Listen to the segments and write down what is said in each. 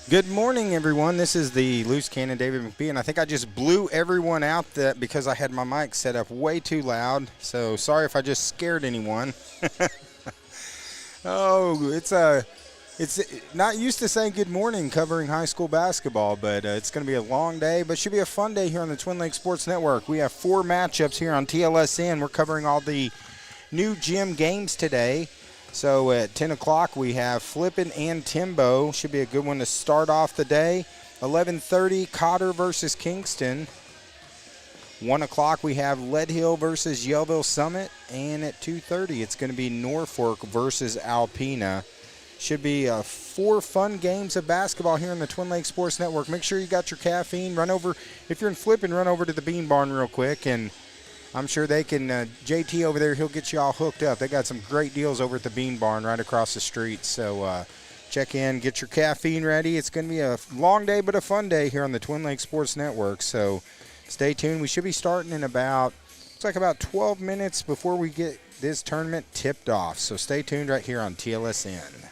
Good morning, everyone. This is the Loose Cannon David McBee, and I think I just blew everyone out that because I had my mic set up way too loud. So sorry if I just scared anyone. Oh, it's not used to saying good morning covering high school basketball, but it's going to be a long day, but should be a fun day here on the Twin Lakes Sports Network. We have four matchups here on TLSN. We're covering all the new gym games today. So at 10 o'clock we have Flippin and Timbo. Should be a good one to start off the day. 11:30 Cotter versus Kingston. 1 o'clock we have Lead Hill versus Yellville Summit. And at 2:30 it's going to be Norfolk versus Alpena. Should be four fun games of basketball here on the Twin Lakes Sports Network. Make sure you got your caffeine. Run over, if you're in Flippin, run over to the Bean Barn real quick, and I'm sure they can, JT over there, he'll get you all hooked up. They got some great deals over at the Bean Barn right across the street. So check in, get your caffeine ready. It's going to be a long day but a fun day here on the Twin Lakes Sports Network. So stay tuned. We should be starting in it's like about 12 minutes before we get this tournament tipped off. So stay tuned right here on TLSN.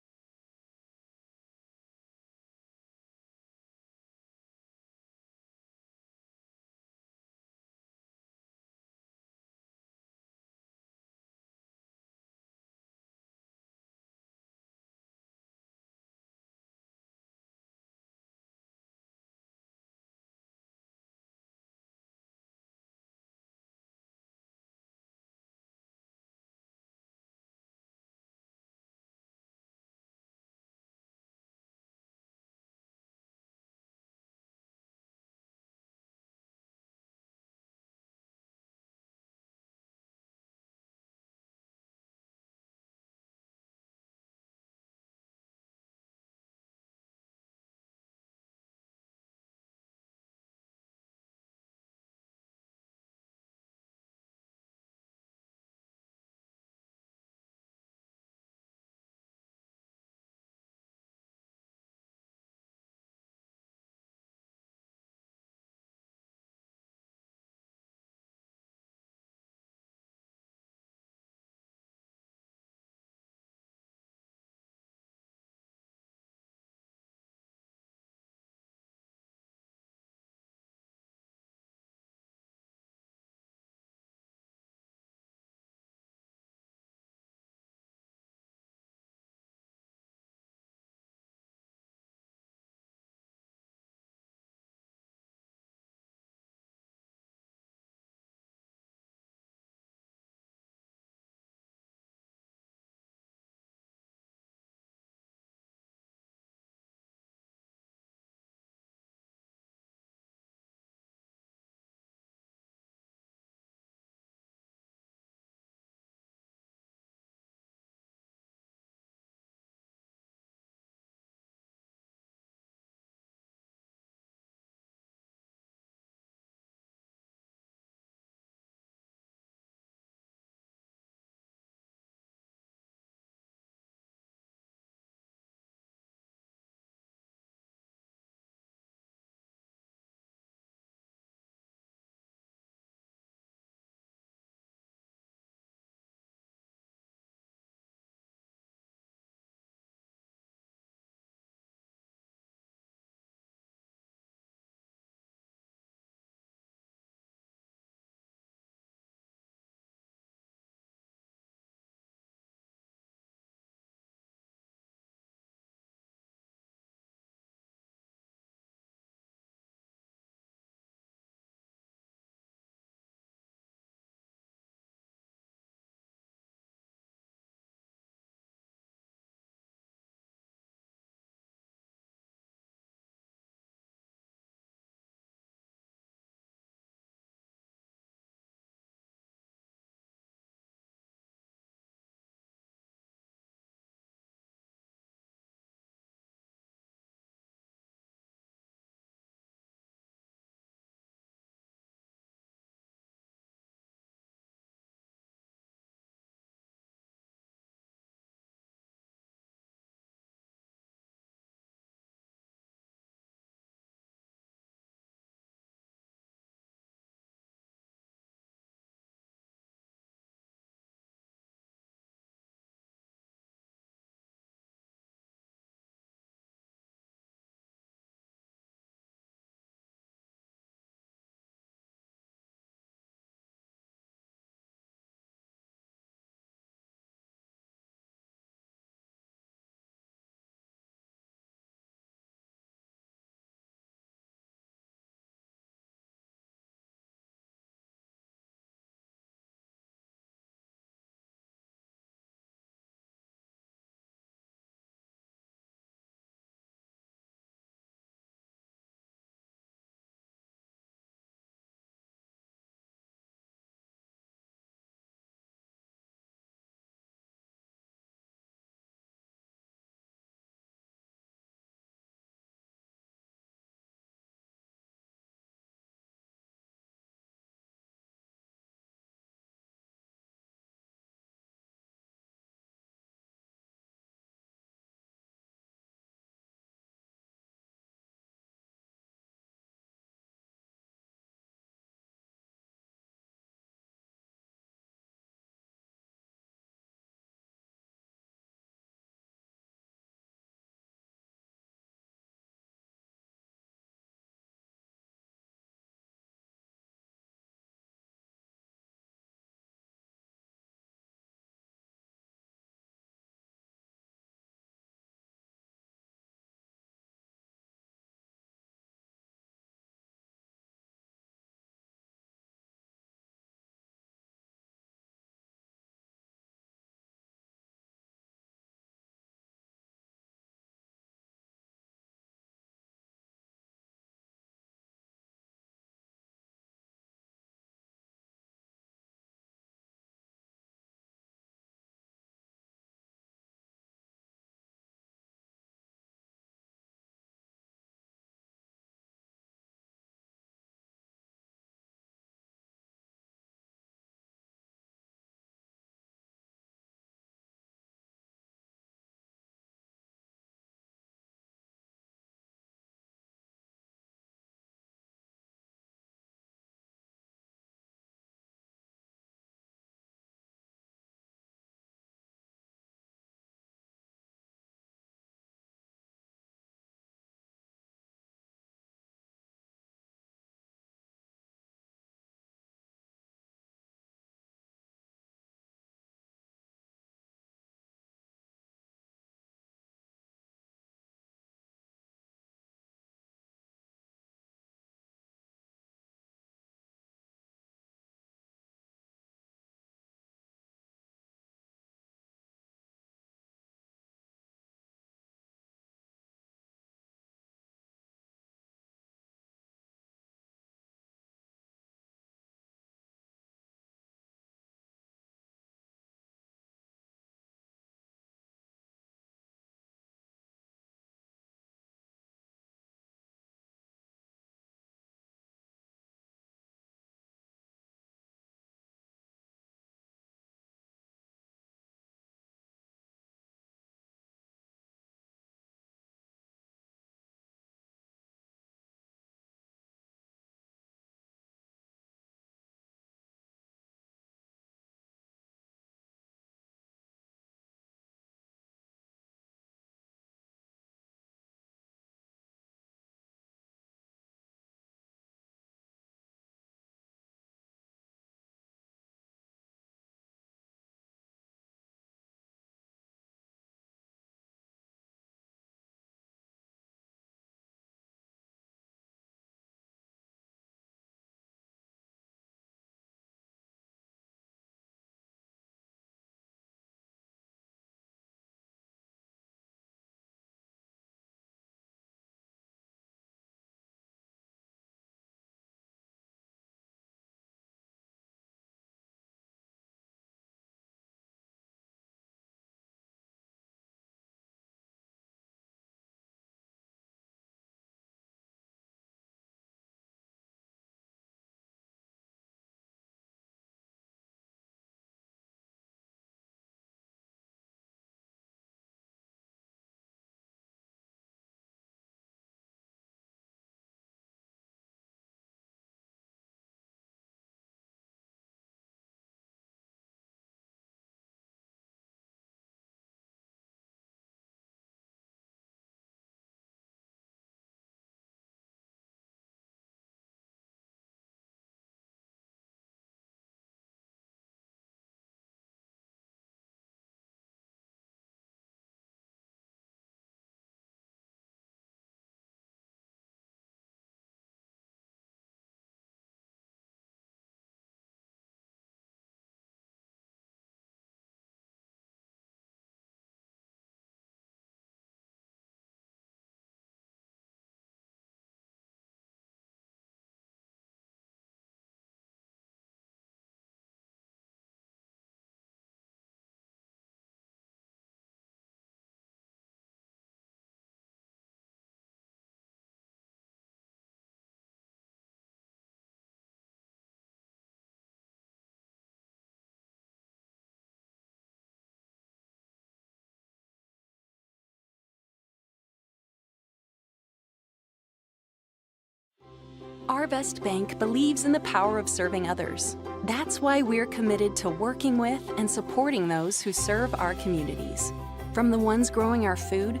Arvest Bank believes in the power of serving others. That's why we're committed to working with and supporting those who serve our communities. From the ones growing our food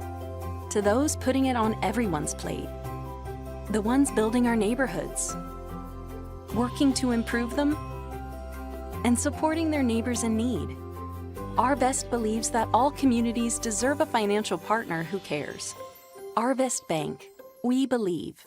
to those putting it on everyone's plate. The ones building our neighborhoods, working to improve them, and supporting their neighbors in need. Arvest believes that all communities deserve a financial partner who cares. Arvest Bank, we believe.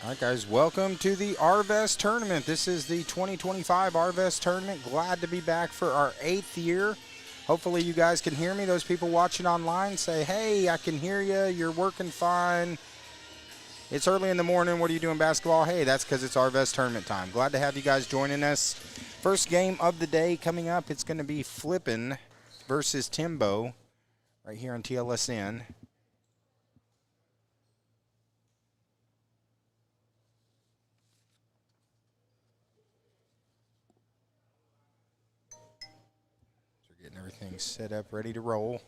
All right, guys, welcome to the Arvest Tournament. This is the 2025 Arvest Tournament. Glad to be back for our 8th year. Hopefully you guys can hear me. Those people watching online say, hey, I can hear you. You're working fine. It's early in the morning. What are you doing basketball? Hey, that's because it's Arvest Tournament time. Glad to have you guys joining us. First game of the day coming up. It's going to be Flippin versus Timbo right here on TLSN. Getting everything set up, ready to roll.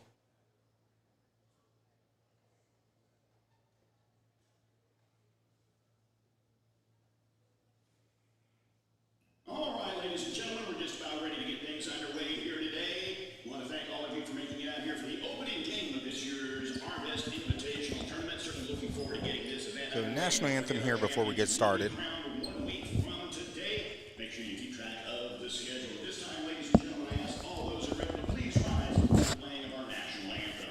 All right, ladies and gentlemen, we're just about ready to get things underway here today. I want to thank all of you for making it out here for the opening game of this year's Arvest Invitational Tournament. Certainly looking forward to getting this event. So, national anthem here before we get started. 1 week from today. Make sure you keep track of the schedule. At this time, ladies and gentlemen, I ask all those who are ready to please rise for the playing of our national anthem.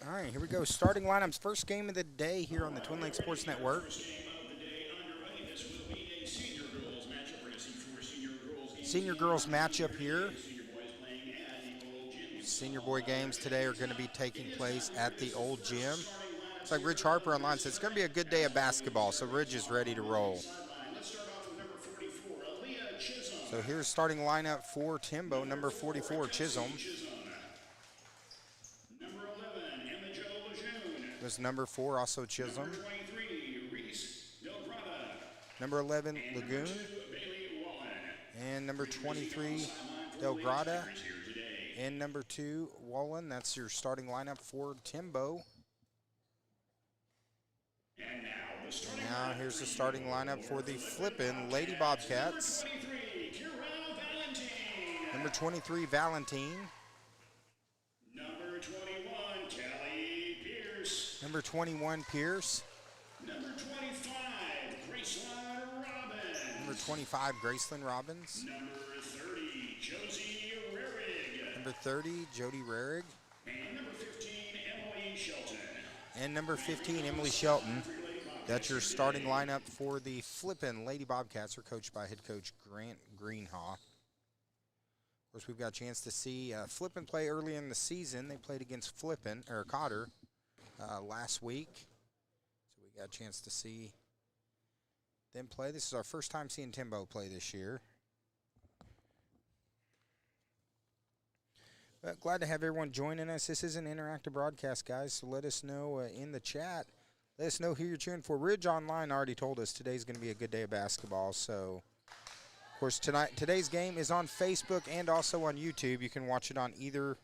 All right, here we go. Starting lineups. First game of the day here on the Twin Lakes Sports Network. Senior girls matchup here. Senior boy games today are going to be taking place at the old gym. It's like Ridge Harper online said, it's going to be a good day of basketball, so Ridge is ready to roll. So here's starting lineup for Timbo, number 44, Chisholm. There's number 4, also Chisholm. Number 11, Lagoon. And number 23, Delgrada. And number 2, Wallen. That's your starting lineup for Timbo. And now here's the starting lineup for the Flippin' Lady Bobcats. Number 23, Valentine. Number 21, Kelly Pierce. Number 21, Pierce. Number 25, Graceland Robbins. Number 25, Graceland Robbins. Number 30, Josie Rarig. Number 30, Jody Rarig. And number and number 15, Emily Shelton. That's your starting lineup for the Flippin' Lady Bobcats. Are coached by head coach Grant Greenhaw. Of course, we've got a chance to see Flippin play early in the season. They played against Cotter last week. So we got a chance to see them play. This is our first time seeing Timbo play this year. But glad to have everyone joining us. This is an interactive broadcast, guys, so let us know in the chat. Let us know who you're cheering for. Ridge Online already told us today's going to be a good day of basketball. So, of course, today's game is on Facebook and also on YouTube. You can watch it on either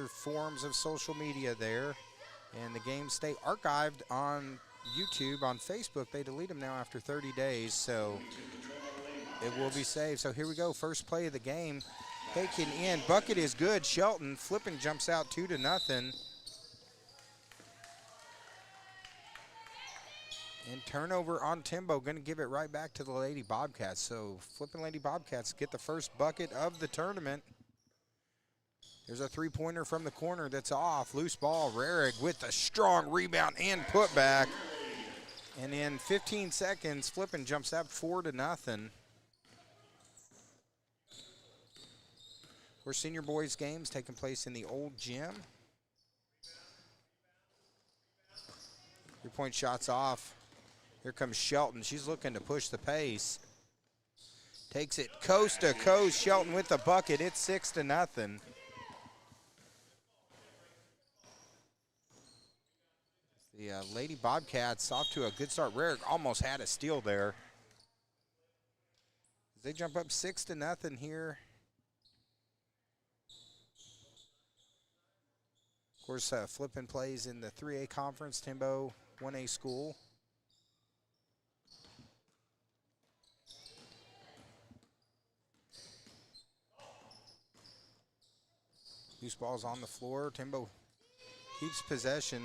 forms of social media there. And the games stay archived on YouTube. On Facebook, they delete them now after 30 days, so it will be saved. So here we go. First play of the game. Taken in. Bucket is good. Shelton Flippin jumps out 2-0. And turnover on Timbo. Going to give it right back to the Lady Bobcats. So Flippin Lady Bobcats get the first bucket of the tournament. There's a three-pointer from the corner that's off. Loose ball. Rarig with a strong rebound and putback. And in 15 seconds, Flippin jumps up 4-0. We're senior boys games taking place in the old gym. 3-point shots off. Here comes Shelton. She's looking to push the pace. Takes it coast to coast. Shelton with the bucket. It's 6-0. The Lady Bobcats off to a good start. Rarick almost had a steal there. They jump up 6-0 here. Of course, Flippin plays in the 3A conference, Timbo 1A school. Loose ball's on the floor. Timbo keeps possession.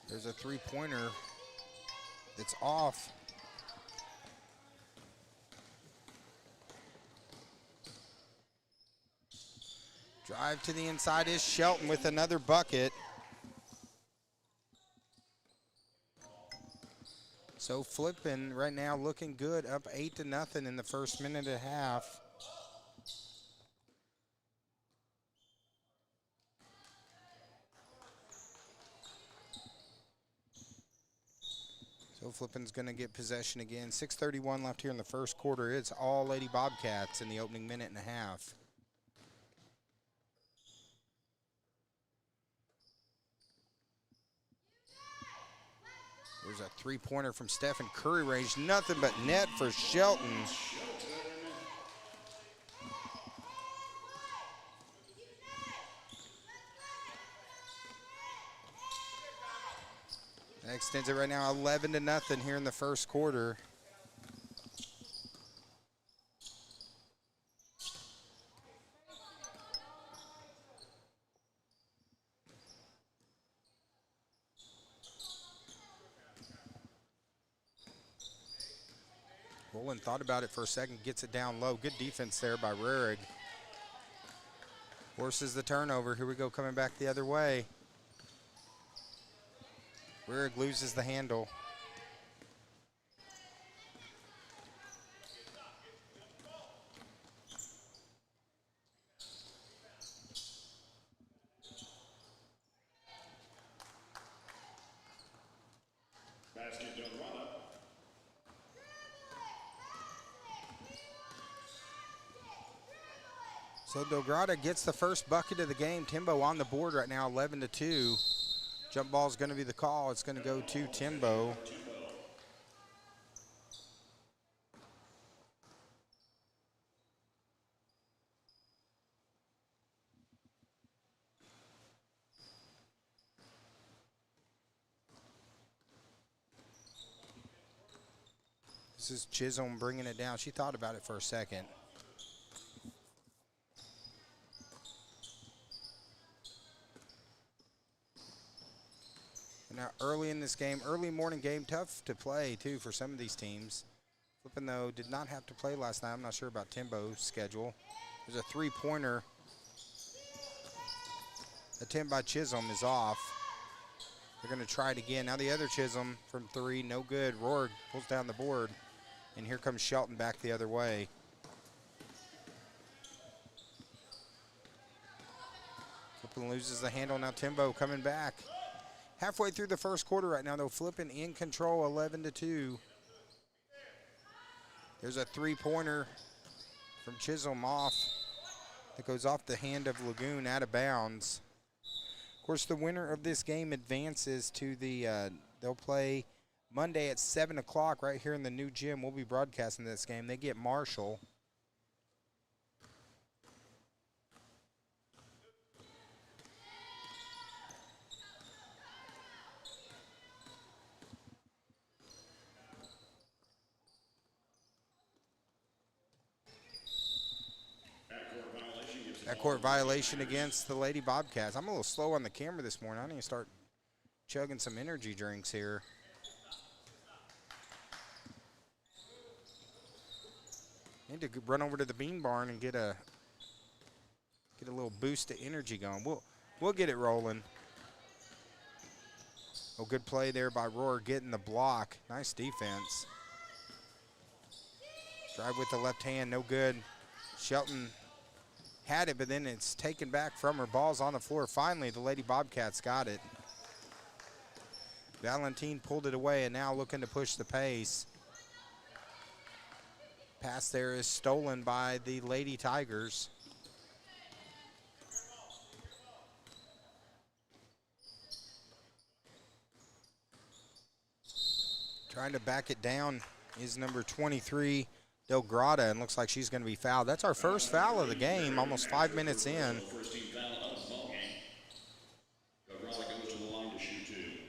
There's a three-pointer that's off. Drive to the inside is Shelton with another bucket. So Flippin right now looking good, up 8-0 in the first minute and a half. So Flippin's going to get possession again. 6:31 left here in the first quarter. It's all Lady Bobcats in the opening minute and a half. There's a three-pointer from Stephen Curry range. Nothing but net for Shelton. That extends it right now 11-0 here in the first quarter. Rowland thought about it for a second, gets it down low. Good defense there by Rarig. Forces the turnover. Here we go, coming back the other way. Rarig loses the handle. So Delgrada gets the first bucket of the game. Timbo on the board right now, 11-2. Jump ball is going to be the call. It's going to go to Timbo. This is Chisholm bringing it down. She thought about it for a second. Now, early in this game, early morning game, tough to play, too, for some of these teams. Flippin, though, did not have to play last night. I'm not sure about Timbo's schedule. There's a three-pointer. Attempt by Chisholm is off. They're going to try it again. Now the other Chisholm from three, no good. Rohr pulls down the board, and here comes Shelton back the other way. Flippin loses the handle. Now Timbo coming back. Halfway through the first quarter right now, though. Flippin in control, 11-2. There's a three-pointer from Chisholm off. That goes off the hand of Lagoon, out of bounds. Of course, the winner of this game advances to the, they'll play Monday at 7 o'clock right here in the new gym. We'll be broadcasting this game. They get Marshall. Backcourt violation against the Lady Bobcats. I'm a little slow on the camera this morning. I need to start chugging some energy drinks here. Need to run over to the bean barn and get a little boost of energy going. We'll get it rolling. Oh, good play there by Rohr getting the block. Nice defense. Drive with the left hand, no good. Shelton had it, but then it's taken back from her. Ball's on the floor. Finally, the Lady Bobcats got it. Valentine pulled it away and now looking to push the pace. Pass there is stolen by the Lady Tigers. Trying to back it down is number 23, Delgrada, and looks like she's going to be fouled. That's our first foul of the game, almost 5 minutes in.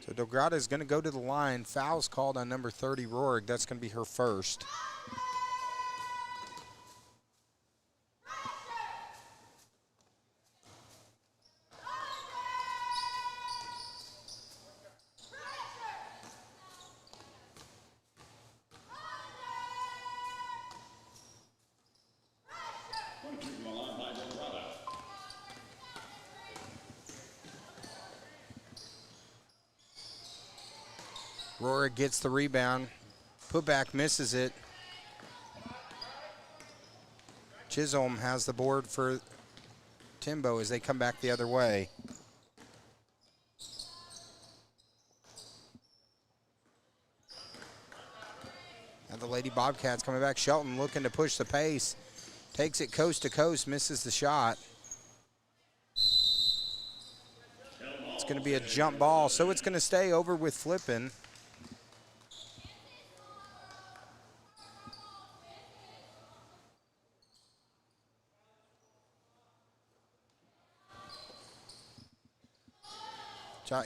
So Delgrada is going to go to the line. Foul's called on number 30, Rohrig. That's going to be her first. Rohrig gets the rebound. Putback misses it. Chisholm has the board for Timbo as they come back the other way. And the Lady Bobcats coming back. Shelton looking to push the pace. Takes it coast to coast, misses the shot. It's going to be a jump ball, so it's going to stay over with Flippin.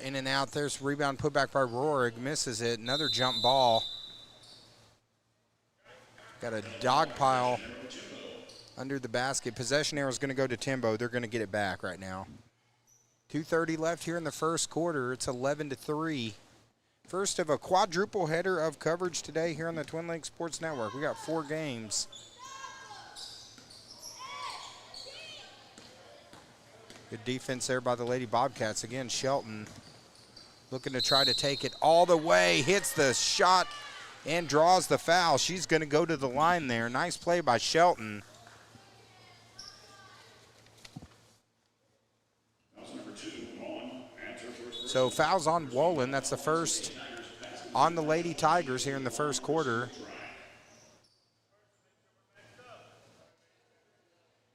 In and out. There's rebound put back by Rohrig. Misses it. Another jump ball. Got a dog pile under the basket. Possession arrow is going to go to Timbo. They're going to get it back right now. 2:30 left here in the first quarter. It's 11-3. First of a quadruple header of coverage today here on the Twin Lakes Sports Network. We got 4 games. Good defense there by the Lady Bobcats. Again, Shelton looking to try to take it all the way. Hits the shot and draws the foul. She's going to go to the line there. Nice play by Shelton. So fouls on Wolin. That's the first on the Lady Tigers here in the first quarter.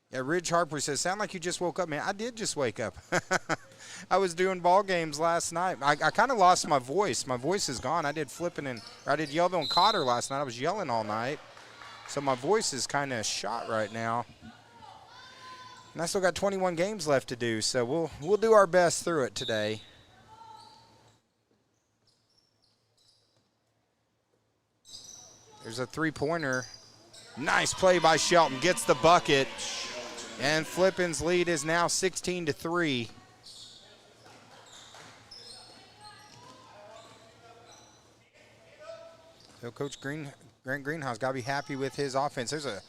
Yeah, Ridge Harper says, sound like you just woke up, man. I did just wake up. I was doing ball games last night. I kind of lost my voice. My voice is gone. I did I did Yellville and Cotter last night. I was yelling all night. So my voice is kind of shot right now. And I still got 21 games left to do, so we'll do our best through it today. There's a three-pointer. Nice play by Shelton. Gets the bucket. And Flippin's lead is now 16-3. So Coach Grant Greenhouse got to be happy with his offense. There's a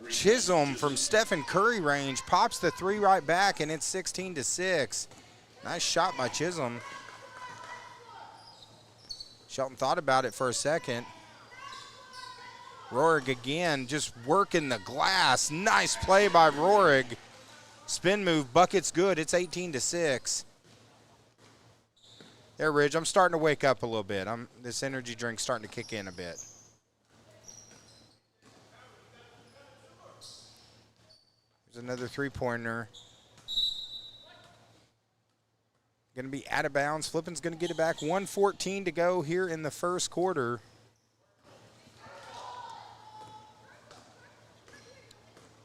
Chisholm from Stephen Curry range. Pops the three right back, and it's 16-6. Nice shot by Chisholm. Shelton thought about it for a second. Rohrig again, just working the glass. Nice play by Rohrig. Spin move, bucket's good. It's 18-6. There, Ridge, I'm starting to wake up a little bit. This energy drink's starting to kick in a bit. There's another three-pointer. Going to be out of bounds. Flippin's going to get it back. 1:14 to go here in the first quarter.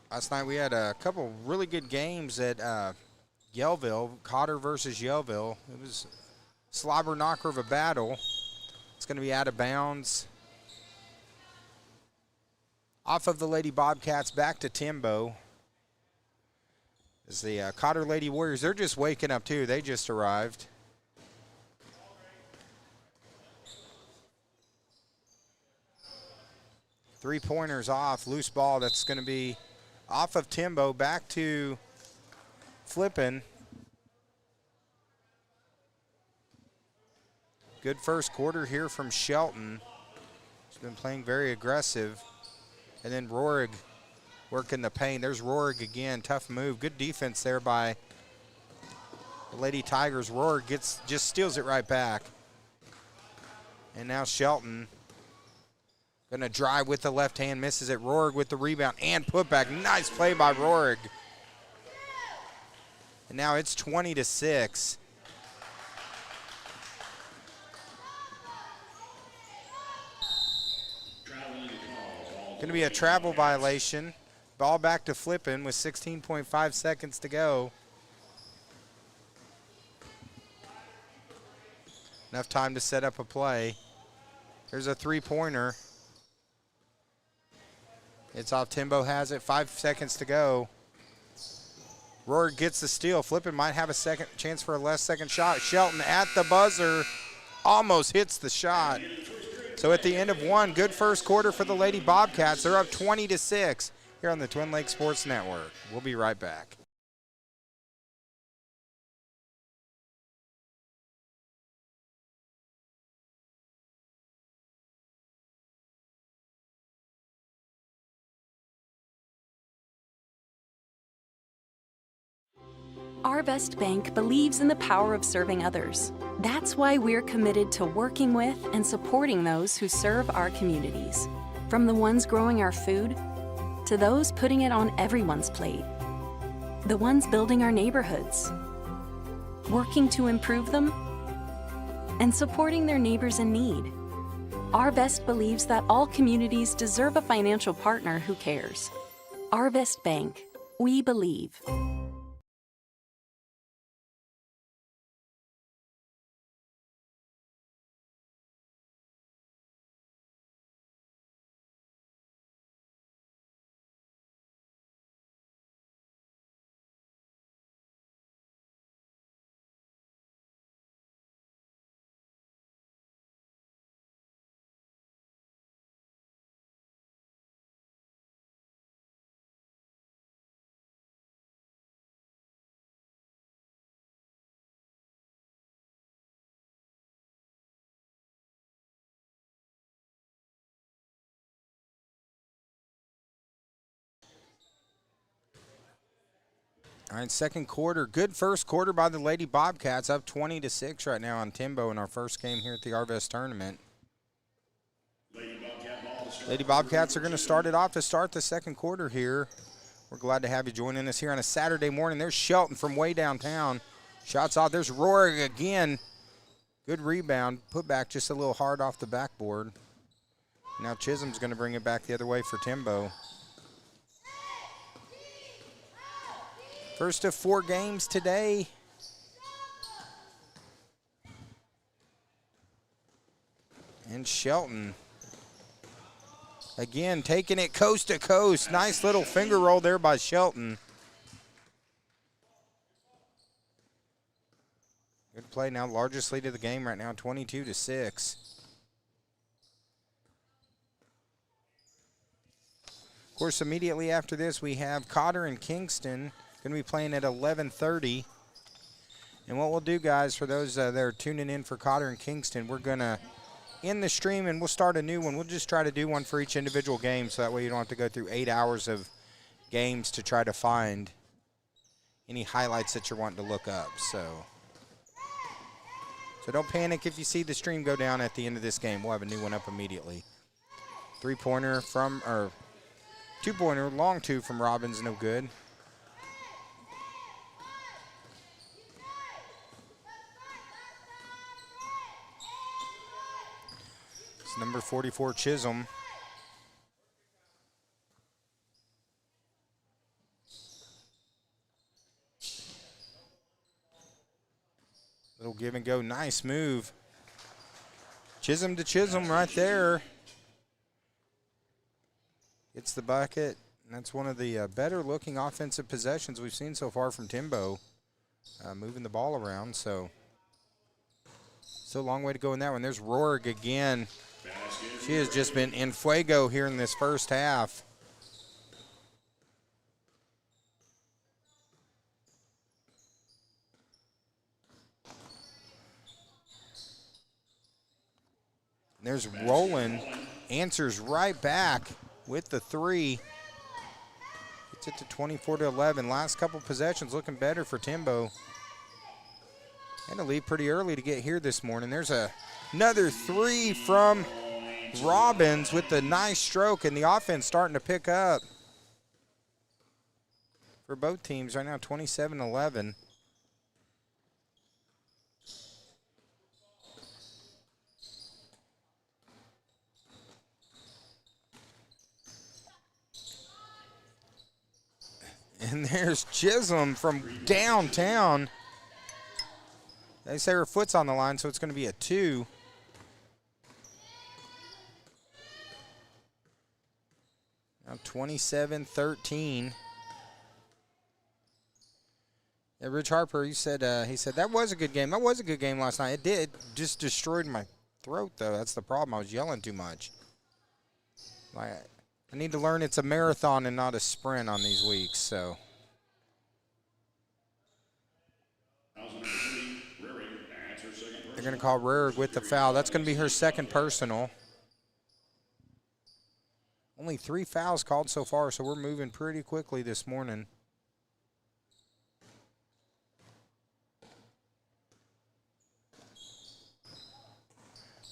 Last night we had a couple really good games at Yellville, Cotter versus Yellville. It was a slobber knocker of a battle. It's going to be out of bounds. Off of the Lady Bobcats, back to Timbo. As the Cotter Lady Warriors, they're just waking up too. They just arrived. Three-pointers off, loose ball. That's going to be off of Timbo, back to Flippin. Good first quarter here from Shelton. He's been playing very aggressive. And then Rohrig working the paint. There's Rohrig again, tough move. Good defense there by the Lady Tigers. Rohrig just steals it right back. And now Shelton gonna drive with the left hand, misses it. Rohrig with the rebound and putback. Nice play by Rohrig. And now it's 20-6. Gonna be a travel violation. Ball back to Flippin with 16.5 seconds to go. Enough time to set up a play. There's a three-pointer. It's off. Timbo has it. 5 seconds to go. Rohrig gets the steal. Flippin might have a second chance for a last second shot. Shelton at the buzzer. Almost hits the shot. So at the end of one, good first quarter for the Lady Bobcats. They're up 20-6 here on the Twin Lakes Sports Network. We'll be right back. Arvest Bank believes in the power of serving others. That's why we're committed to working with and supporting those who serve our communities. From the ones growing our food to those putting it on everyone's plate. The ones building our neighborhoods, working to improve them, and supporting their neighbors in need. Arvest believes that all communities deserve a financial partner who cares. Arvest Bank, we believe. All right, second quarter. Good first quarter by the Lady Bobcats, up 20-6 right now on Timbo in our first game here at the Arvest tournament. Lady Bobcats are going to start it off to start the second quarter here. We're glad to have you joining us here on a Saturday morning. There's Shelton from way downtown. Shots off. There's Rohrig again. Good rebound. Put back just a little hard off the backboard. Now Chisholm's going to bring it back the other way for Timbo. First of 4 games today. And Shelton, again, taking it coast to coast. Nice little finger roll there by Shelton. Good play now. Largest lead of the game right now, 22-6. course, immediately after this, we have Cotter and Kingston going to be playing at 11:30. And what we'll do, guys, for those that are tuning in for Cotter and Kingston, we're going to end the stream and we'll start a new one. We'll just try to do one for each individual game so that way you don't have to go through 8 hours of games to try to find any highlights that you're wanting to look up. So don't panic if you see the stream go down at the end of this game. We'll have a new one up immediately. 3-pointer from, or 2-pointer, long 2 from Robbins, no good. It's number 44, Chisholm. Little give and go, nice move. Chisholm to Chisholm right there. Gets the bucket, and that's one of the better looking offensive possessions we've seen so far from Timbo. Moving the ball around, so still a long way to go in that one. There's Rorig again. She has just been in fuego here in this first half. There's Roland, answers right back with the 3. Gets it to 24-11. Last couple possessions looking better for Timbo. And a lead pretty early to get here this morning. There's another 3 from Robbins with the nice stroke, and the offense starting to pick up for both teams right now, 27-11. And there's Chisholm from downtown. They say her foot's on the line, so it's going to be a 2. Now 27-13. Yeah, Rich Harper, he said that was a good game. That was a good game last night. It did. Just destroyed my throat, though. That's the problem. I was yelling too much. I need to learn it's a marathon and not a sprint on these weeks, so. They're going to call Rerig with the foul. That's going to be her second personal. Only 3 fouls called so far, so we're moving pretty quickly this morning.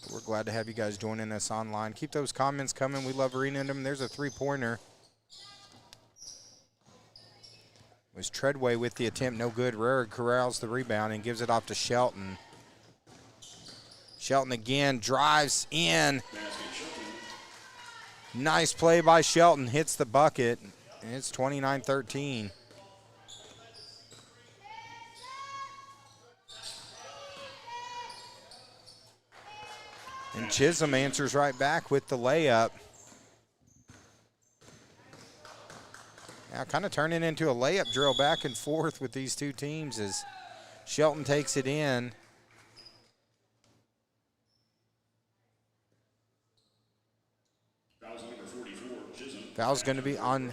We're glad to have you guys joining us online. Keep those comments coming. We love reading them. There's a 3-pointer. Was Treadway with the attempt, no good. Rerig corrals the rebound and gives it off to Shelton. Shelton again drives in. Nice play by Shelton, hits the bucket, and it's 29-13. And Chisholm answers right back with the layup. Now kind of turning into a layup drill back and forth with these two teams as Shelton takes it in. Foul's going to be on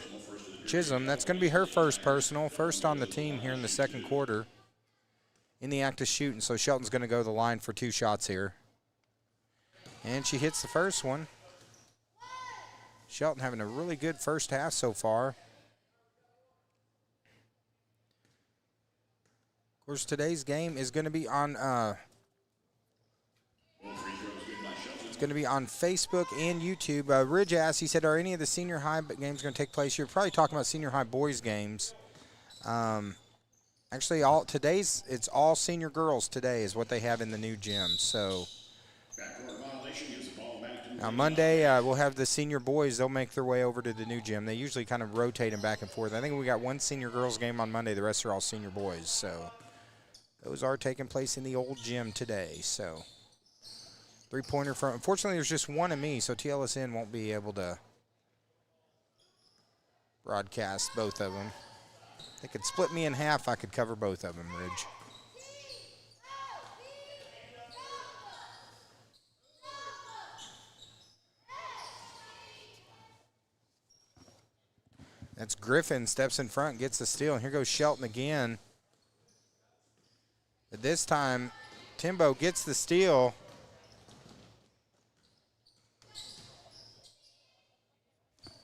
Chisholm. That's going to be her first personal, first on the team here in the second quarter. In the act of shooting, so Shelton's going to go to the line for 2 shots here. And she hits the first one. Shelton having a really good first half so far. Of course, today's game is going to be on it's going to be on Facebook and YouTube. Ridge asked, he said, are any of the senior high games going to take place? You're probably talking about senior high boys games. Actually, it's all senior girls today is what they have in the new gym. So now Monday we'll have the senior boys. They'll make their way over to the new gym. They usually kind of rotate them back and forth. I think we got 1 senior girls game on Monday. The rest are all senior boys. So those are taking place in the old gym today. So 3-pointer from. Unfortunately, there's just one of me, so TLSN won't be able to broadcast both of them. They could split me in half. I could cover both of them, Ridge. That's Griffin, steps in front, gets the steal. And here goes Shelton again. But this time, Timbo gets the steal.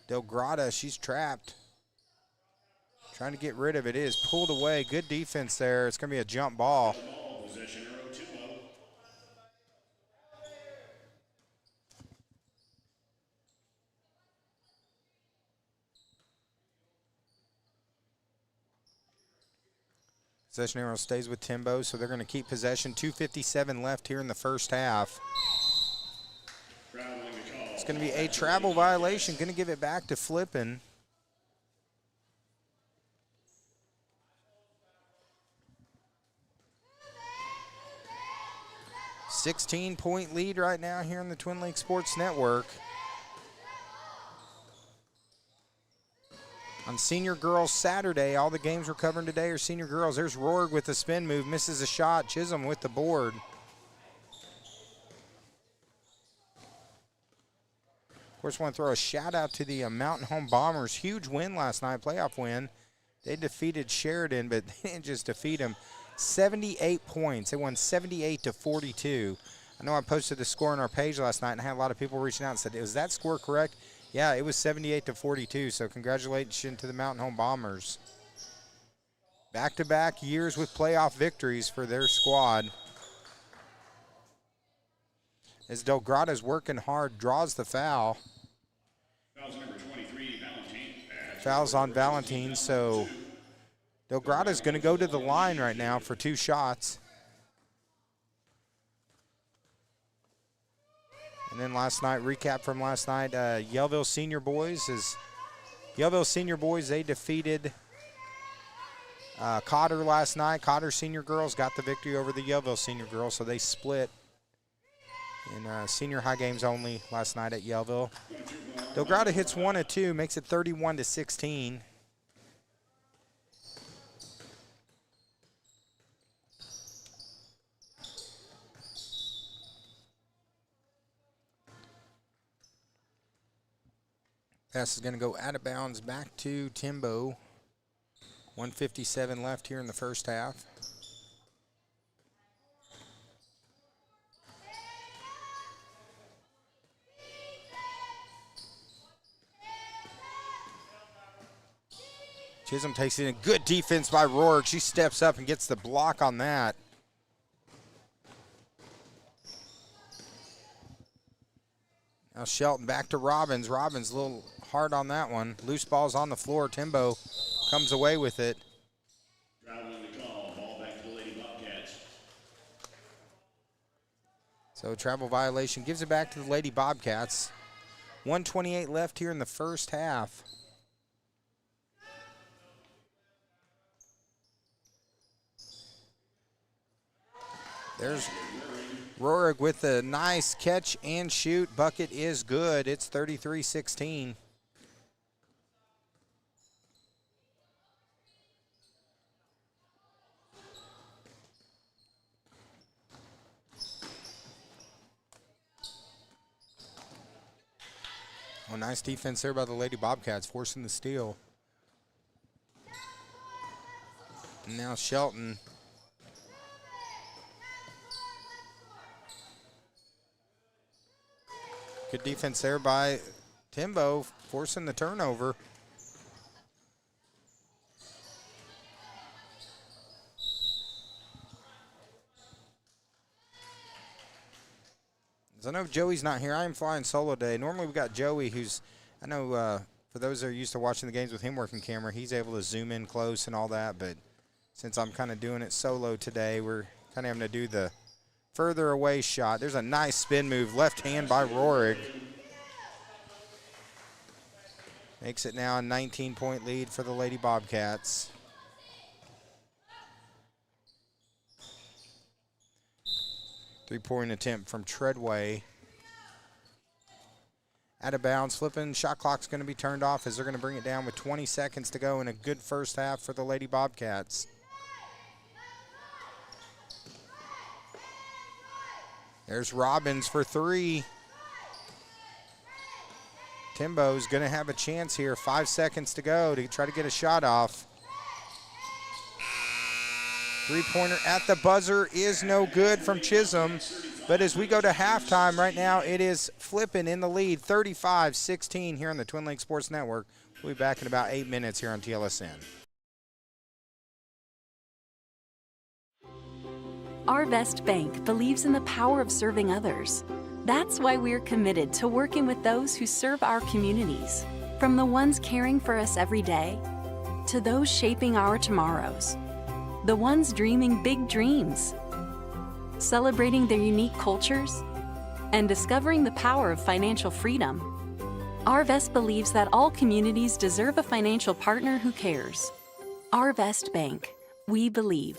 Delgrada, she's trapped. Trying to get rid of it. It is pulled away. Good defense there. It's going to be a jump ball. Possession arrow, Timbo. Possession arrow stays with Timbo, so they're going to keep possession. 2:57 left here in the first half. It's going to be a travel violation. Going to give it back to Flippin. $16-point lead right now here in the Twin Lakes Sports Network. On Senior Girls Saturday, all the games we're covering today are Senior Girls. There's Rourke with the spin move, misses a shot. Chisholm with the board. Of course, want to throw a shout out to the Mountain Home Bombers. Huge win last night, playoff win. They defeated Sheridan, but they didn't just defeat them. 78 points. They won 78-42. I know I posted the score on our page last night, and I had a lot of people reaching out and said, "Was that score correct?" Yeah, it was 78-42. So congratulations to the Mountain Home Bombers. Back-to-back years with playoff victories for their squad. As Delgrada's working hard, draws the foul. Fouls number 23, Valentine. Fouls on Valentine, so Delgrada's going to go to the line right now for 2 shots. And then last night, recap from last night, Yellville Senior Boys they defeated Cotter last night. Cotter Senior Girls got the victory over the Yellville Senior Girls, so they split in senior high games only last night at Yellville. Delgrada hits 1 of 2, makes it 31-16. Pass is going to go out of bounds back to Timbo. 1:57 left here in the first half. Chisholm takes it in. Good defense by Rourke. She steps up and gets the block on that. Now Shelton back to Robbins. Robbins a little hard on that one. Loose ball's on the floor. Timbo comes away with it. Traveling the call. Ball back to the Lady Bobcats. So travel violation gives it back to the Lady Bobcats. 1:28 left here in the first half. There's Rohrig with a nice catch and shoot. Bucket is good. It's 33-16. Oh, nice defense there by the Lady Bobcats, forcing the steal. And now Shelton. Good defense there by Timbo, forcing the turnover. As I know Joey's not here, I am flying solo today. Normally we got Joey, who's, I know for those that are used to watching the games with him working camera, he's able to zoom in close and all that. But since I'm kind of doing it solo today, we're kind of having to do the further away shot. There's a nice spin move, left hand by Rohrig. Makes it now a 19-point lead for the Lady Bobcats. Three-point attempt from Treadway. Out of bounds, Flippin. Shot clock's going to be turned off as they're going to bring it down with 20 seconds to go in a good first half for the Lady Bobcats. There's Robbins for 3. Timbo's going to have a chance here. 5 seconds to go to try to get a shot off. Three-pointer at the buzzer is no good from Chisholm. But as we go to halftime right now, it is Flippin in the lead, 35-16 here on the Twin Lakes Sports Network. We'll be back in about 8 minutes here on TLSN. Arvest Bank believes in the power of serving others. That's why we're committed to working with those who serve our communities, from the ones caring for us every day to those shaping our tomorrows, the ones dreaming big dreams, celebrating their unique cultures, and discovering the power of financial freedom. Arvest believes that all communities deserve a financial partner who cares. Arvest Bank, we believe.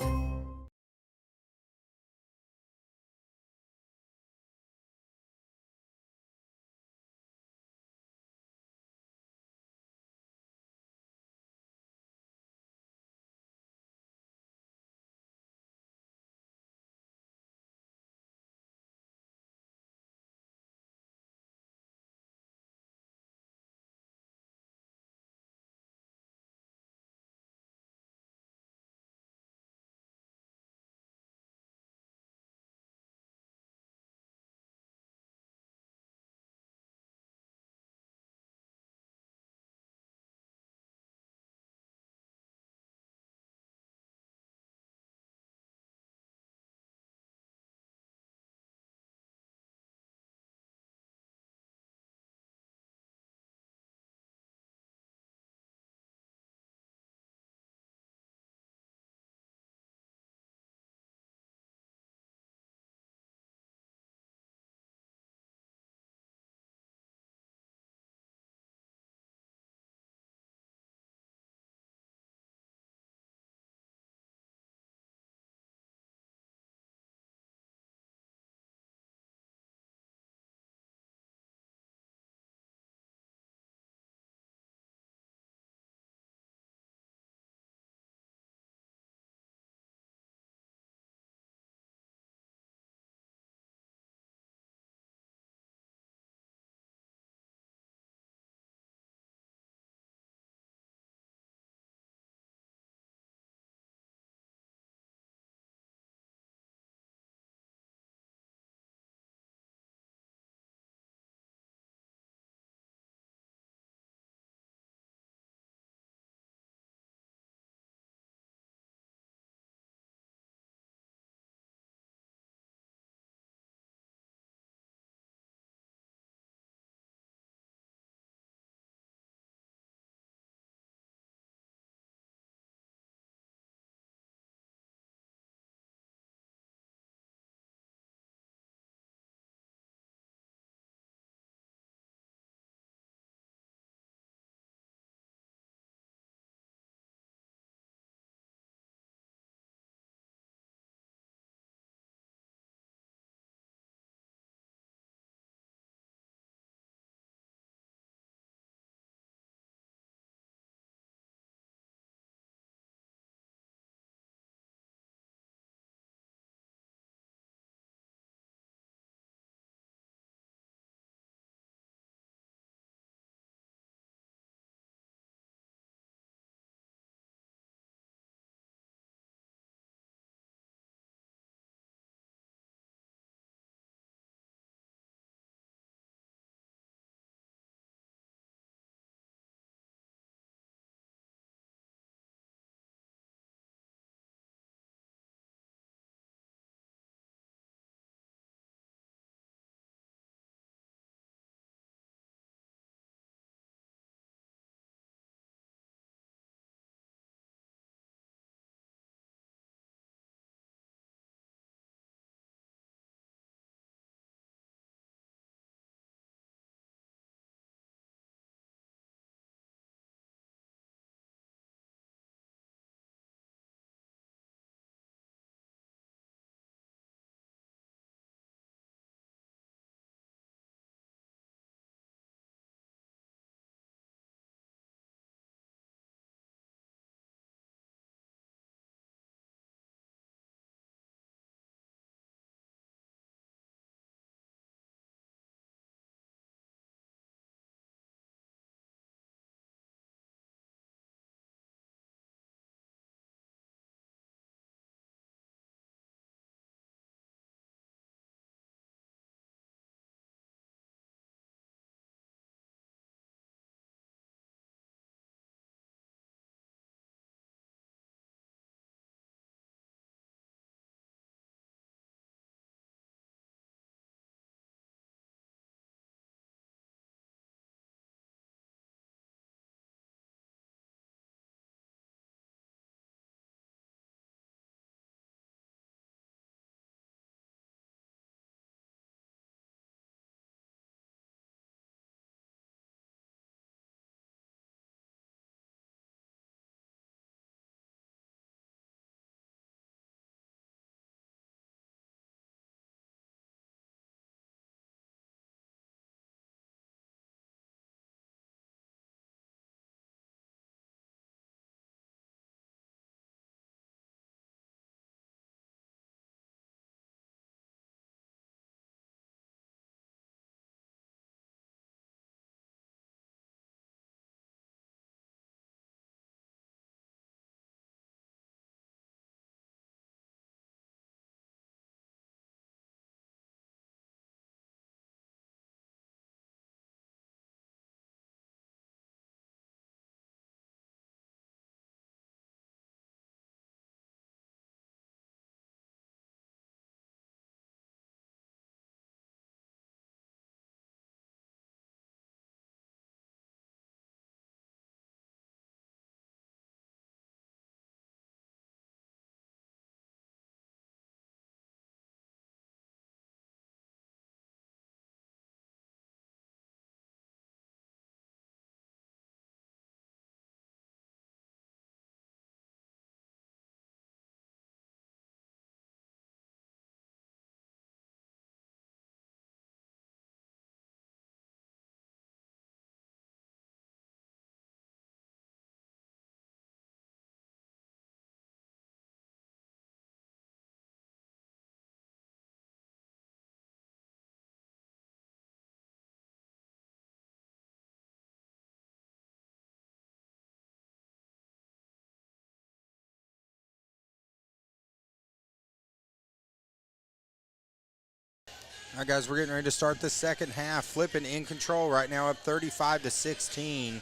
All right, guys, we're getting ready to start the second half. Flippin in control right now, up 35-16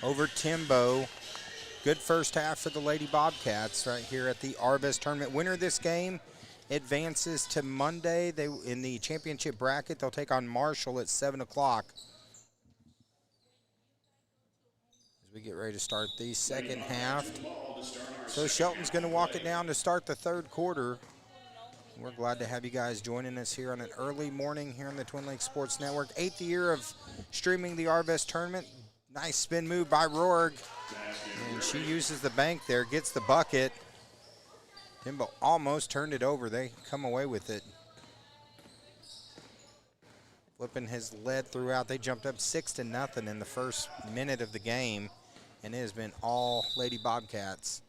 over Timbo. Good first half for the Lady Bobcats right here at the Arvest tournament. Winner of this game advances to Monday. They in the championship bracket. They'll take on Marshall at 7 o'clock. As we get ready to start the second half. So Shelton's going to walk it down to start the third quarter. We're glad to have you guys joining us here on an early morning here on the Twin Lakes Sports Network. 8th year of streaming the Arvest tournament. Nice spin move by Rourke. And she uses the bank there, gets the bucket. Timbo almost turned it over. They come away with it. Flippin has led throughout. They jumped up 6-0 in the first minute of the game, and it has been all Lady Bobcats.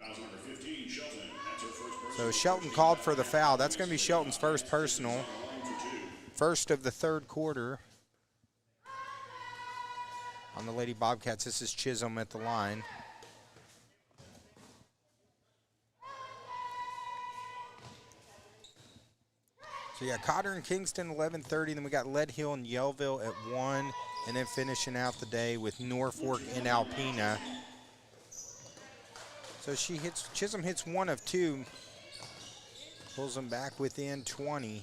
Number 15, Shelton. That's her first personal. So Shelton called for the foul. That's going to be Shelton's first personal. First of the third quarter. On the Lady Bobcats, this is Chisholm at the line. So yeah, Cotter and Kingston 11:30. Then we got Lead Hill and Yellville at 1, and then finishing out the day with Norfolk and Alpena. So Chisholm hits 1 of 2, pulls them back within 20.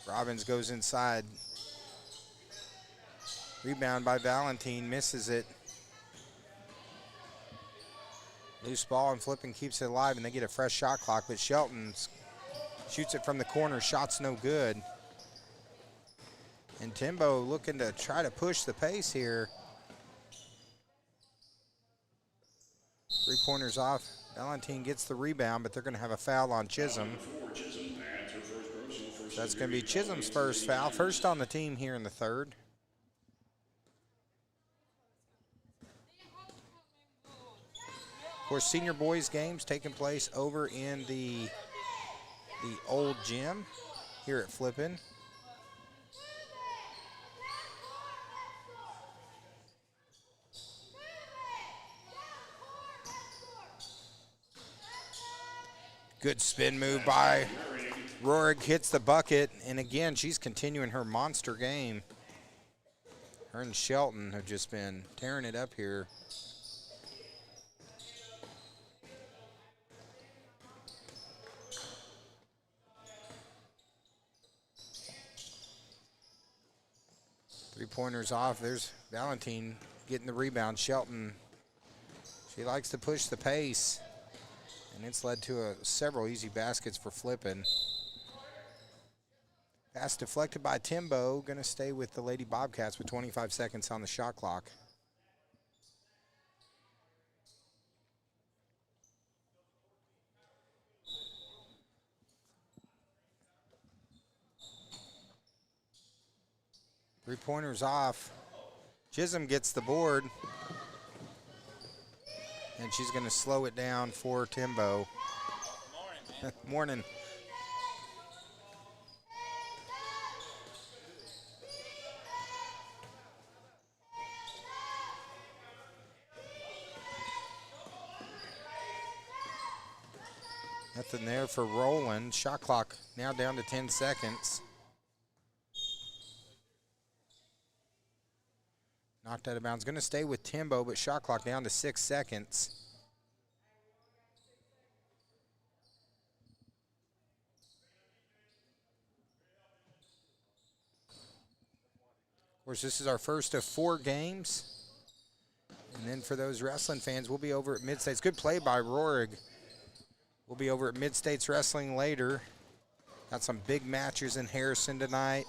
Robbins goes inside. Rebound by Valentine, misses it. Loose ball, and Flippin keeps it alive, and they get a fresh shot clock, but Shelton shoots it from the corner, shot's no good. And Timbo looking to try to push the pace here. 3-pointers off. Valentine gets the rebound, but they're going to have a foul on Chisholm. So that's going to be Chisholm's first foul. First on the team here in the third. Of course, senior boys games taking place over in the old gym here at Flippin. Good spin move by Rorig, hits the bucket, and again, she's continuing her monster game. Her and Shelton have just been tearing it up here. Three-pointers off. There's Valentine getting the rebound. Shelton, she likes to push the pace, and it's led to several easy baskets for Flippin. Pass deflected by Timbo. Going to stay with the Lady Bobcats with 25 seconds on the shot clock. Three-pointers off. Chisholm gets the board. And she's going to slow it down for Timbo. Morning. Nothing there for Roland. Shot clock now down to 10 seconds. Knocked out of bounds. Going to stay with Timbo, but shot clock down to 6 seconds. Of course, this is our first of 4 games. And then for those wrestling fans, we'll be over at Mid-States. Good play by Rorig. We'll be over at Mid-States Wrestling later. Got some big matches in Harrison tonight.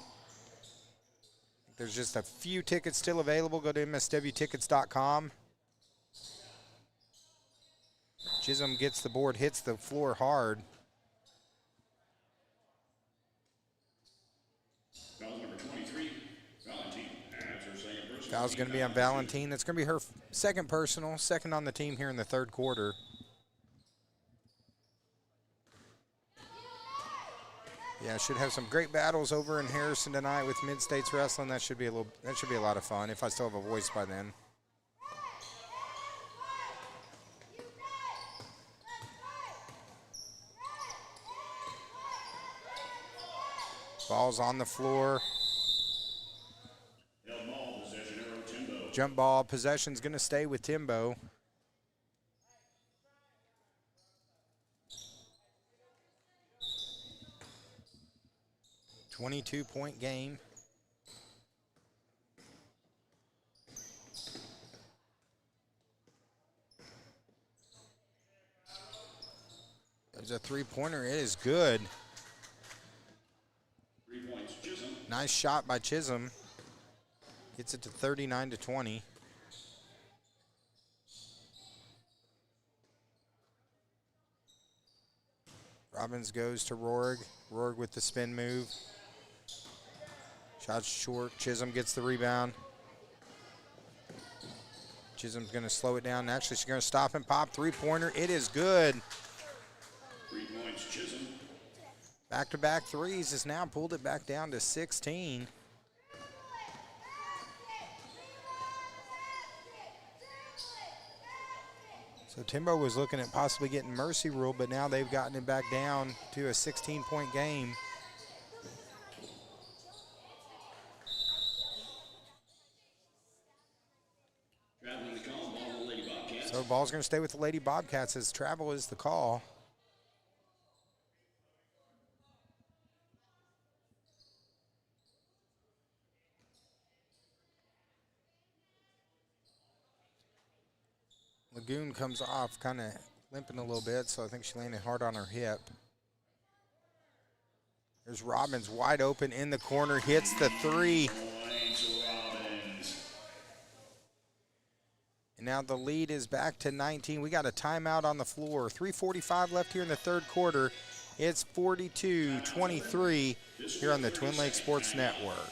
There's just a few tickets still available. Go to mswtickets.com. Chisholm gets the board, hits the floor hard. Foul number 23, Valentine. Foul's going to be on Valentine. That's going to be her second personal, second on the team here in the third quarter. Yeah, should have some great battles over in Harrison tonight with Mid-States Wrestling. That should be a lot of fun if I still have a voice by then. Ball's on the floor. Ball, possession arrow, Timbo. Jump ball, possession's going to stay with Timbo. .22 game. There's a three-pointer. It is good. 3 points, Chisholm. Nice shot by Chisholm. Gets it to 39-20. Robbins goes to Rohrig. Rohrig with the spin move. Shot's short. Chisholm gets the rebound. Chisholm's going to slow it down. Actually, she's going to stop and pop. Three-pointer. It is good. 3 points, Chisholm. Back-to-back threes has now pulled it back down to 16. So Timbo was looking at possibly getting mercy rule, but now they've gotten it back down to a 16-point game. Traveling the call, ball to the Lady Bobcats. So ball's going to stay with the Lady Bobcats as travel is the call. Lagoon comes off kind of limping a little bit, so I think she landed hard on her hip. There's Robbins wide open in the corner, hits the three. Points, Robbins. And now the lead is back to 19. We got a timeout on the floor. 3:45 left here in the third quarter. It's 42-23 here on the Twin Lakes Sports Network.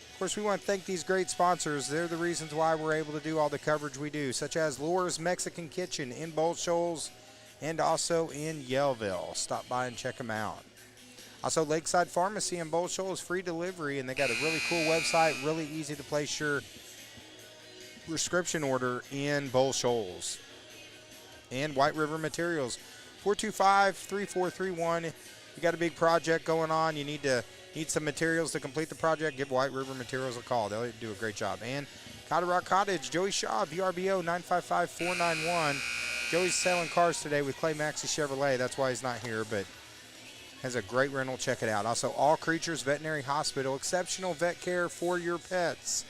Of course, we want to thank these great sponsors. They're the reasons why we're able to do all the coverage we do, such as Laura's Mexican Kitchen in Bold Shoals and also in Yellville. Stop by and check them out. Also, Lakeside Pharmacy in Bold Shoals, free delivery, and they got a really cool website, really easy to place your prescription order in Bold Shoals. And White River Materials, 425-3431. You got a big project going on, you need some materials to complete the project, give White River Materials a call. They'll do a great job. And Cottle Rock Cottage, Joey Shaw, VRBO 955-491. Joey's selling cars today with Clay Maxey Chevrolet. That's why he's not here, but has a great rental. Check it out. Also, All Creatures Veterinary Hospital, exceptional vet care for your pets.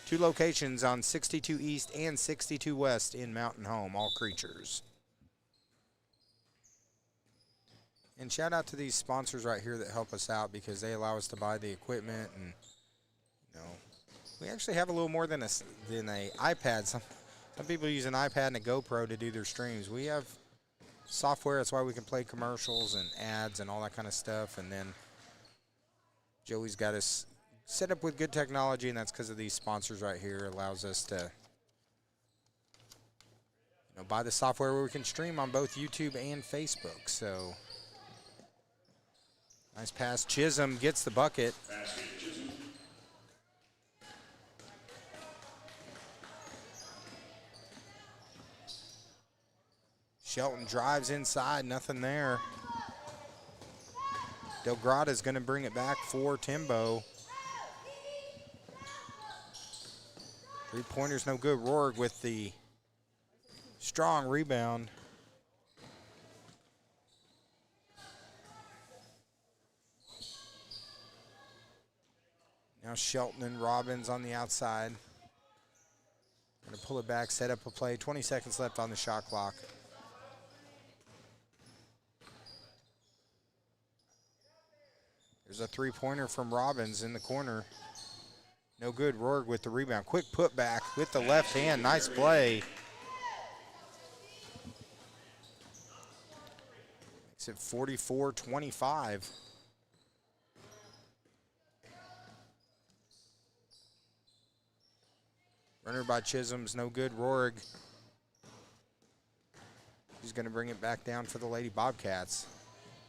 2 locations on 62 East and 62 West in Mountain Home, All Creatures. And shout out to these sponsors right here that help us out because they allow us to buy the equipment, and we actually have a little more than a iPad. Some people use an iPad and a GoPro to do their streams. We have software. That's why we can play commercials and ads and all that kind of stuff. And then Joey's got us set up with good technology, and that's because of these sponsors right here. It allows us to buy the software where we can stream on both YouTube and Facebook. So nice pass. Chisholm gets the bucket. Basket, Chisholm. Shelton drives inside, nothing there. Delgrada is going to bring it back for Timbo. Three-pointer's no good. Rohrig with the strong rebound. Now Shelton and Robbins on the outside. Going to pull it back, set up a play. 20 seconds left on the shot clock. There's a three-pointer from Robbins in the corner. No good. Rohrig with the rebound. Quick putback with the left hand. Nice play. Makes it 44-25. Runner by Chisholm's no good. Rohrig. He's going to bring it back down for the Lady Bobcats.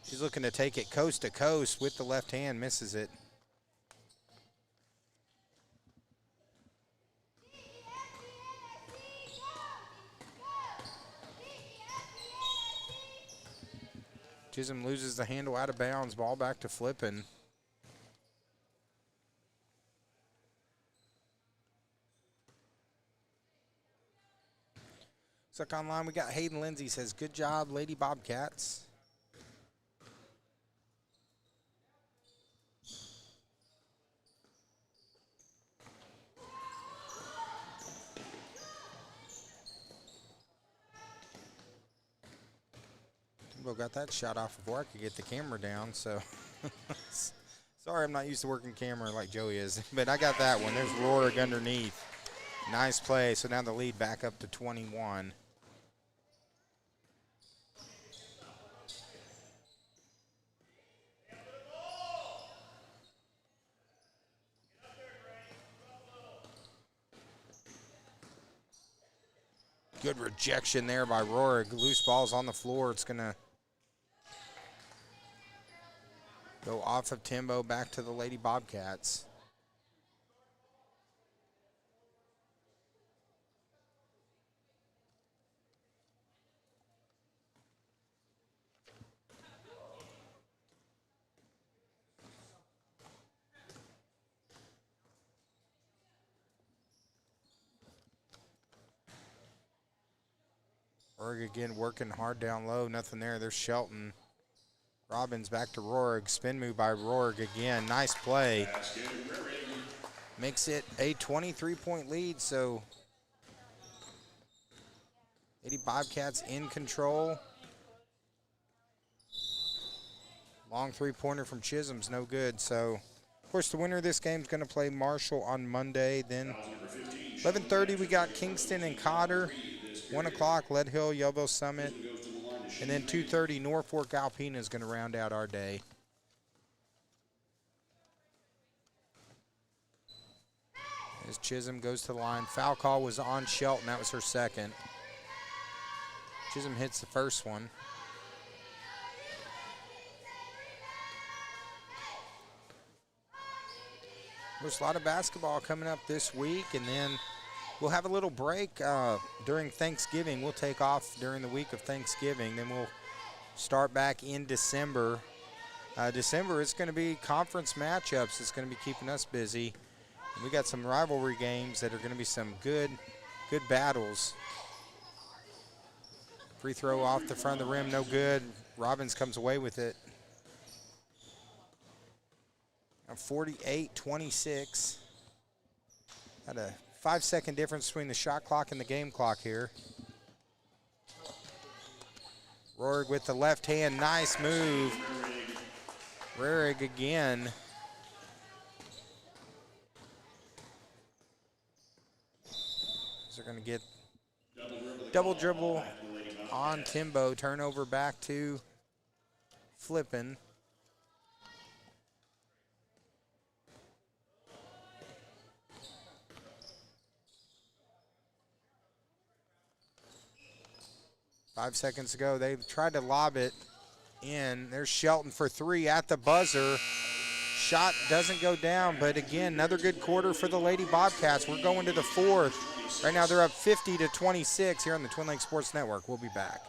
She's looking to take it coast to coast with the left hand, misses it. Chisholm loses the handle out of bounds. Ball back to Flippin. Looks like online we got Hayden Lindsay says, good job, Lady Bobcats. Timbo got that shot off before I could get the camera down, so sorry I'm not used to working camera like Joey is, but I got that one. There's Rorig underneath. Nice play, so now the lead back up to 21. Good rejection there by Rorig. Loose ball's on the floor. It's going to go off of Timbo back to the Lady Bobcats. Rorig again working hard down low. Nothing there. There's Shelton. Robbins back to Rorig. Spin move by Rorig again. Nice play. Makes it a 23-point lead, so Lady Bobcats in control. Long three-pointer from Chisholm's no good. So, of course, the winner of this game is going to play Marshall on Monday. Then 11:30 we got Kingston and Cotter. 1 o'clock, Lead Hill, Yellville Summit. And then 2:30, Norfolk Alpena is going to round out our day. As Chisholm goes to the line. Foul call was on Shelton. That was her second. Chisholm hits the first one. There's a lot of basketball coming up this week, and then we'll have a little break during Thanksgiving. We'll take off during the week of Thanksgiving. Then we'll start back in December. December, it's going to be conference matchups. It's going to be keeping us busy. And we got some rivalry games that are going to be some good battles. Free throw off the front of the rim, no good. Robbins comes away with it. 48-26. Had a 5-second difference between the shot clock and the game clock here. Rorig with the left hand, nice move. Rorig again. They're going to get double dribble on Timbo. Turnover back to Flippin. Five seconds to go. They tried to lob it in. There's Shelton for three at the buzzer. Shot doesn't go down, but again, another good quarter for the Lady Bobcats. We're going to the fourth. Right now they're up 50-26 here on the Twin Lakes Sports Network. We'll be back.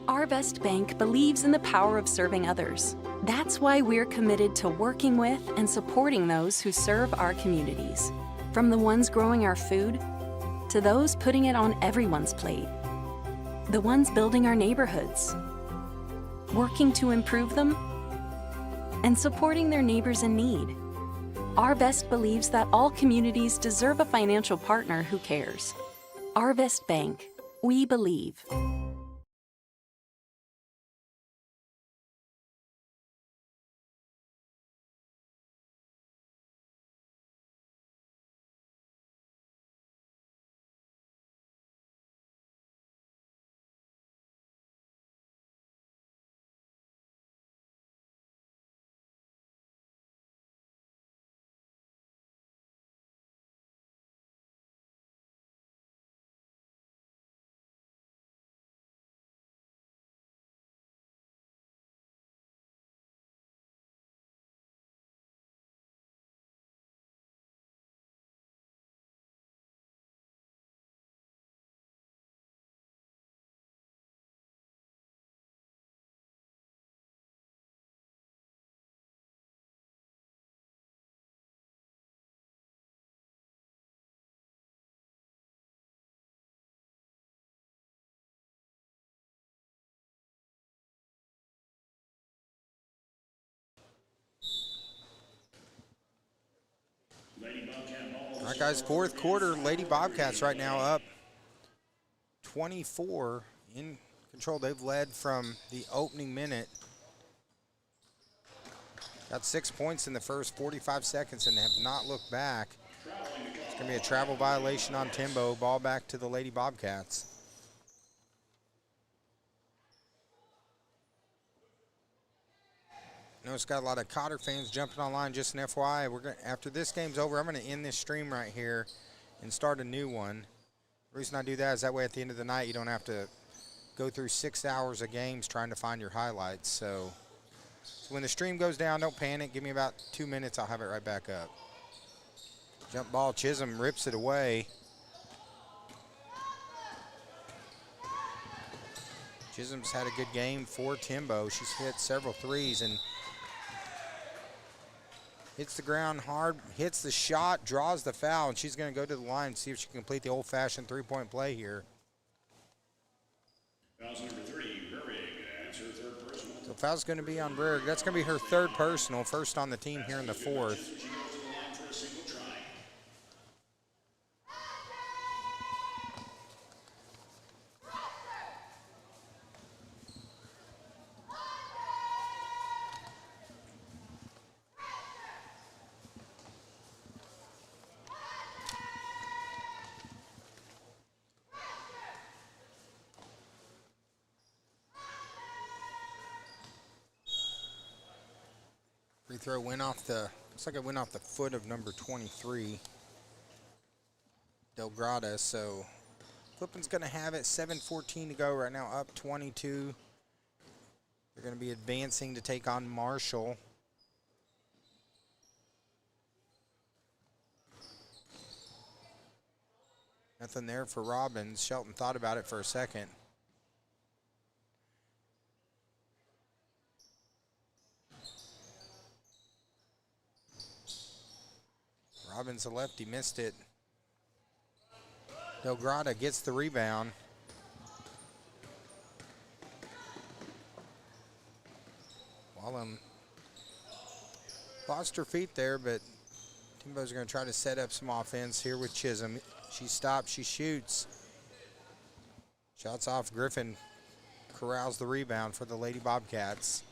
Arvest Bank believes in the power of serving others. That's why we're committed to working with and supporting those who serve our communities. From the ones growing our food, to those putting it on everyone's plate. The ones building our neighborhoods, working to improve them, and supporting their neighbors in need. Arvest believes that all communities deserve a financial partner who cares. Arvest Bank, we believe. right, guys, fourth quarter, Lady Bobcats right now up 24 in control. They've led from the opening minute. Got 6 points in the first 45 seconds and have not looked back. It's going to be a travel violation on Timbo. Ball back to the Lady Bobcats. I know it's got a lot of Cotter fans jumping online. Just an FYI, after this game's over, I'm going to end this stream right here and start a new one. The reason I do that is that way at the end of the night you don't have to go through 6 hours of games trying to find your highlights. So when the stream goes down, don't panic. Give me about 2 minutes. I'll have it right back up. Jump ball, Chisholm rips it away. Chisholm's had a good game for Timbo. She's hit several threes and hits the ground hard, hits the shot, draws the foul, and she's going to go to the line and see if she can complete the old-fashioned three-point play here. Foul's number 3, Berrig. That's her third personal. So foul's going to be on Berrig. That's going to be her third personal, first on the team here in the fourth. She goes to the line for a single try. Free throw went off the, looks like it went off the foot of number 23, Delgrada. So Flippin's going to have it, 7:14 to go right now, up 22. They're going to be advancing to take on Marshall. Nothing there for Robbins. Shelton thought about it for a second. Robbins, the lefty, missed it. Delgrada gets the rebound. Wallum lost her feet there, but Timbo's going to try to set up some offense here with Chisholm. She stops, she shoots. Shots off, Griffin corrals the rebound for the Lady Bobcats.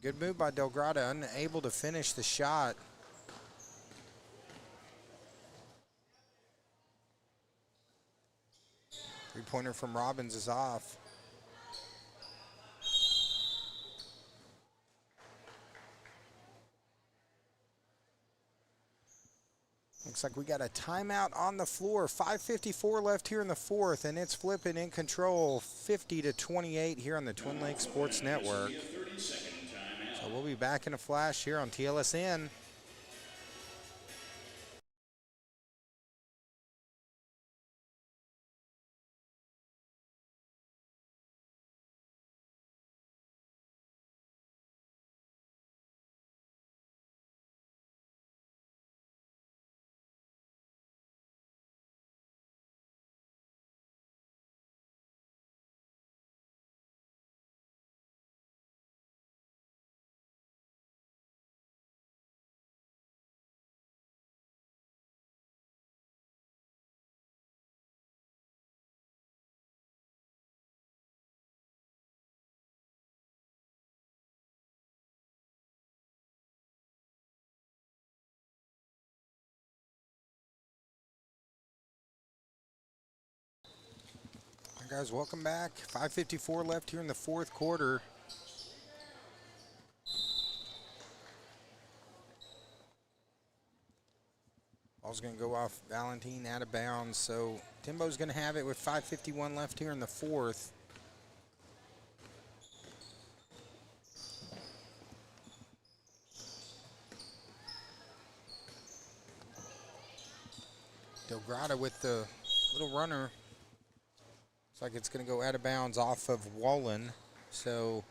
Good move by Delgrada, unable to finish the shot. Three-pointer from Robbins is off. Looks like we got a timeout on the floor. 5:54 left here in the fourth, and it's Flippin in control, 50-28 here on the Twin Lakes Sports Network. So we'll be back in a flash here on TLSN. Guys, welcome back. 5:54 left here in the fourth quarter. Ball's going to go off Valentine out of bounds. So Timbo's going to have it with 5:51 left here in the fourth. Delgrada with the little runner. Looks like it's going to go out of bounds off of Wallen. So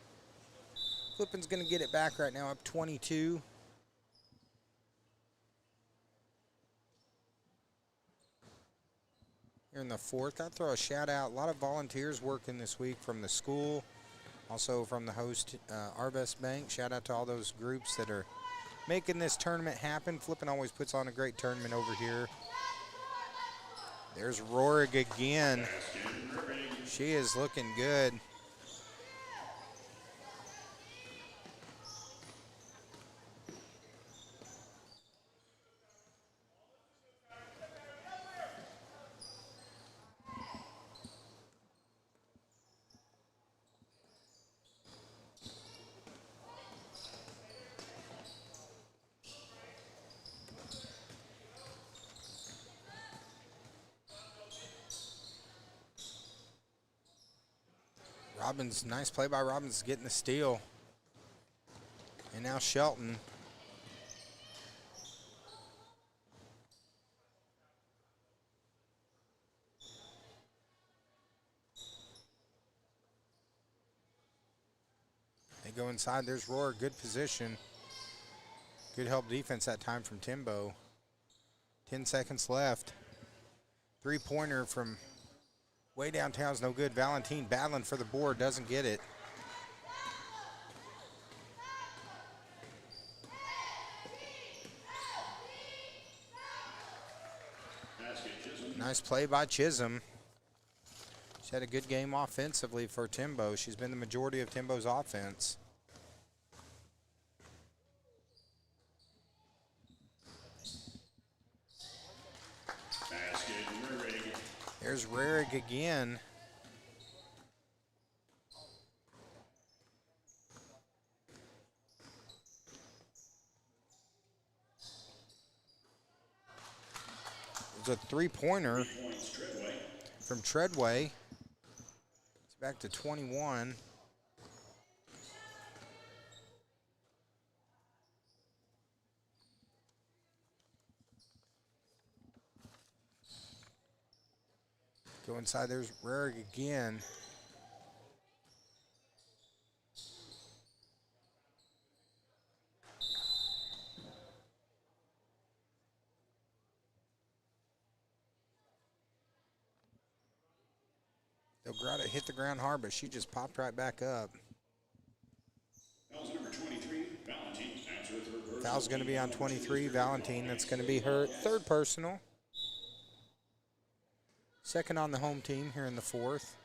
Flippin's going to get it back right now, up 22. here in the fourth. Got to throw a shout out. A lot of volunteers working this week from the school, also from the host Arvest Bank. Shout out to all those groups that are making this tournament happen. Flippin always puts on a great tournament over here. There's Rorig again. She is looking good. Robbins, nice play by Robbins, getting the steal. And now Shelton. They go inside. There's Roar. Good position. Good help defense that time from Timbo. 10 seconds left. Three-pointer from way downtown is no good. Valentine battling for the board, doesn't get it. Nice play by Chisholm. She's had a good game offensively for Timbo. She's been the majority of Timbo's offense. There's Rarig again. It's a three-pointer from Treadway. It's back to 21. Go inside, there's Rarig again. They'll grab it, hit the ground hard, but she just popped right back up. Foul's number 23, Valentine. Foul's going to be on 23, Valentine. That's going to be her third personal. Second on the home team here in the fourth.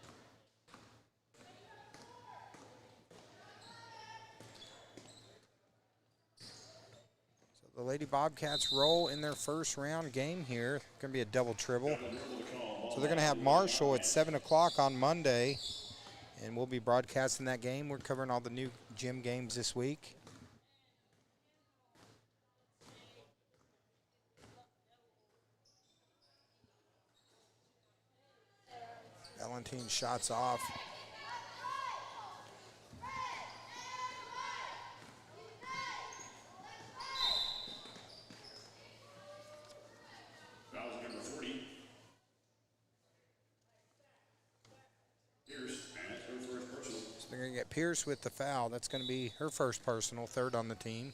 So the Lady Bobcats roll in their first round game here. Going to be a double tribble. So they're going to have Marshall at 7 o'clock on Monday, and we'll be broadcasting that game. We're covering all the new gym games this week. Valentine shots off. Foul's number 40. Pierce, and that's her first personal. So they're going to get Pierce with the foul. That's going to be her first personal, third on the team.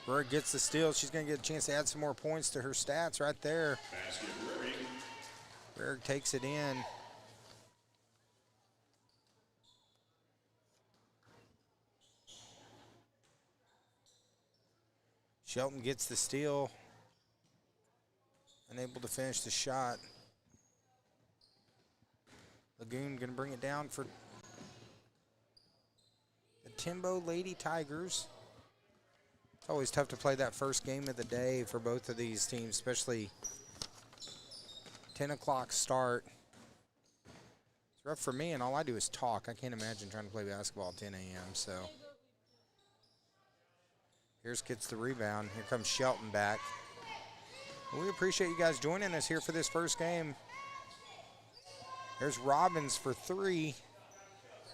Berg gets the steal. She's going to get a chance to add some more points to her stats right there. Basket, Berg takes it in. Shelton gets the steal. Unable to finish the shot. Lagoon going to bring it down for the Timbo Lady Tigers. It's always tough to play that first game of the day for both of these teams, especially 10 o'clock start. It's rough for me, and all I do is talk. I can't imagine trying to play basketball at 10 a.m., so. Here's gets the rebound. Here comes Shelton back. We appreciate you guys joining us here for this first game. There's Robbins for three.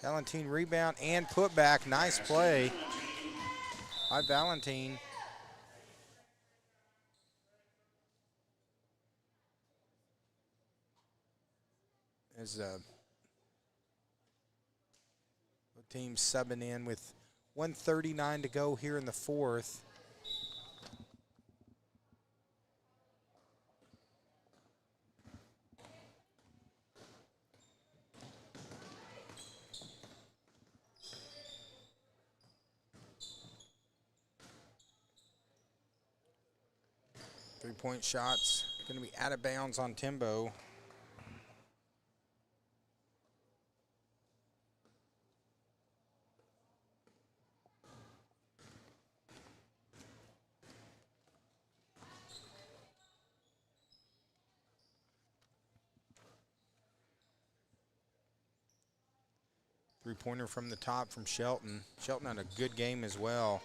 Valentine rebound and putback. Nice play by Valentine. As both teams subbing in with 1:39 to go here in the fourth. 3-point shots going to be out of bounds on Timbo. Three-pointer from the top from Shelton. Shelton had a good game as well.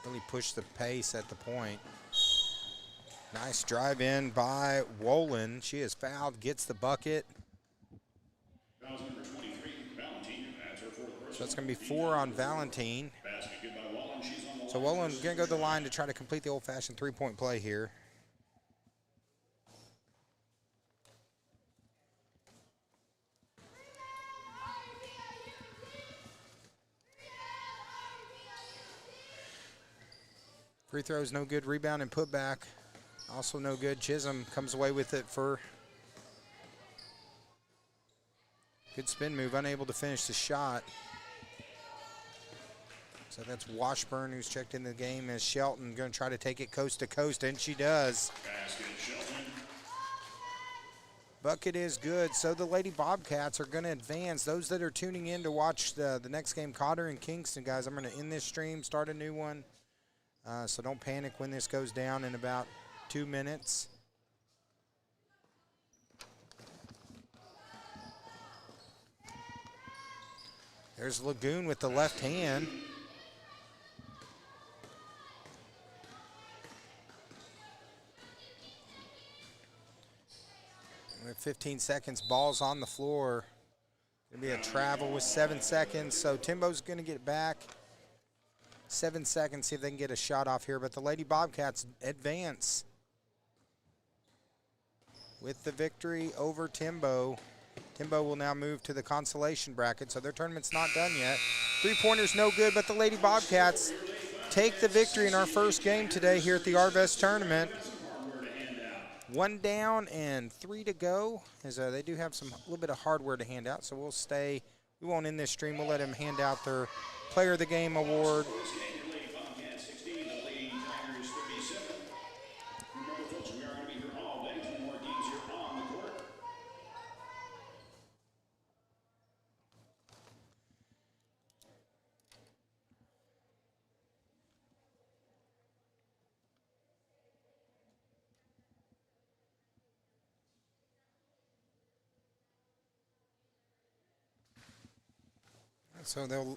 Really pushed the pace at the point. Nice drive in by Wolin. She is fouled, gets the bucket. Fouls number 23, Valentine. That's her fourth personal. So it's going to be 4 on Valentine. Basket good by Wallen. She's on the So line. Wolin going to go to the line to try to complete the old-fashioned three-point play here. Free throws no good. Rebound and put back also no good. Chisholm comes away with it for good spin move. Unable to finish the shot. So that's Washburn who's checked in the game as Shelton going to try to take it coast to coast, and she does. Basket, Shelton. Bucket is good. So the Lady Bobcats are going to advance. Those that are tuning in to watch the next game, Cotter and Kingston, guys, I'm going to end this stream, start a new one. So don't panic when this goes down in about 2 minutes. There's Lagoon with the left hand. With 15 seconds, ball's on the floor. Gonna be a travel with 7 seconds. So Timbo's gonna get back. 7 seconds, see if they can get a shot off here, but the Lady Bobcats advance with the victory over Timbo. Timbo will now move to the consolation bracket, so their tournament's not done yet. Three-pointer's no good, but the Lady Bobcats take the victory in our first game today here at the Arvest tournament. 1 down and 3 to go, as they do have a little bit of hardware to hand out, so we'll stay. We won't end this stream. We'll let them hand out their Player of the Game award. So they'll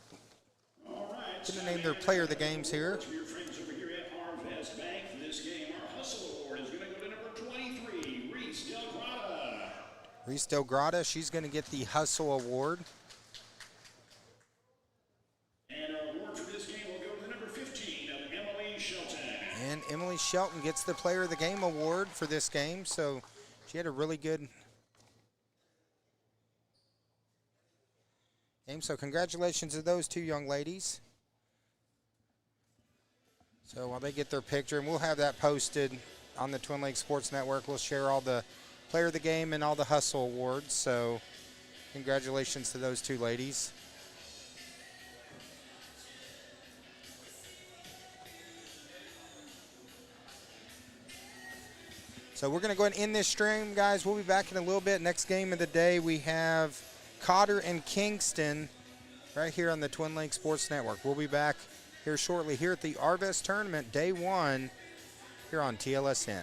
going to name their Player of the Games here. Your friends over here at Arvest Bank for this game, our Hustle Award is going to go to number 23, Reese Delgrada. Reese Delgrada, she's going to get the Hustle Award. And our award for this game will go to the number 15 of Emily Shelton. And Emily Shelton gets the Player of the Game award for this game. So she had a really good game. So congratulations to those two young ladies. So while they get their picture, and we'll have that posted on the Twin Lakes Sports Network, we'll share all the Player of the Game and all the Hustle awards. So congratulations to those two ladies. So we're going to go ahead and end this stream, guys. We'll be back in a little bit. Next game of the day, we have Cotter and Kingston right here on the Twin Lakes Sports Network. We'll be back here shortly here at the Arvest Tournament, Day 1, here on TLSN.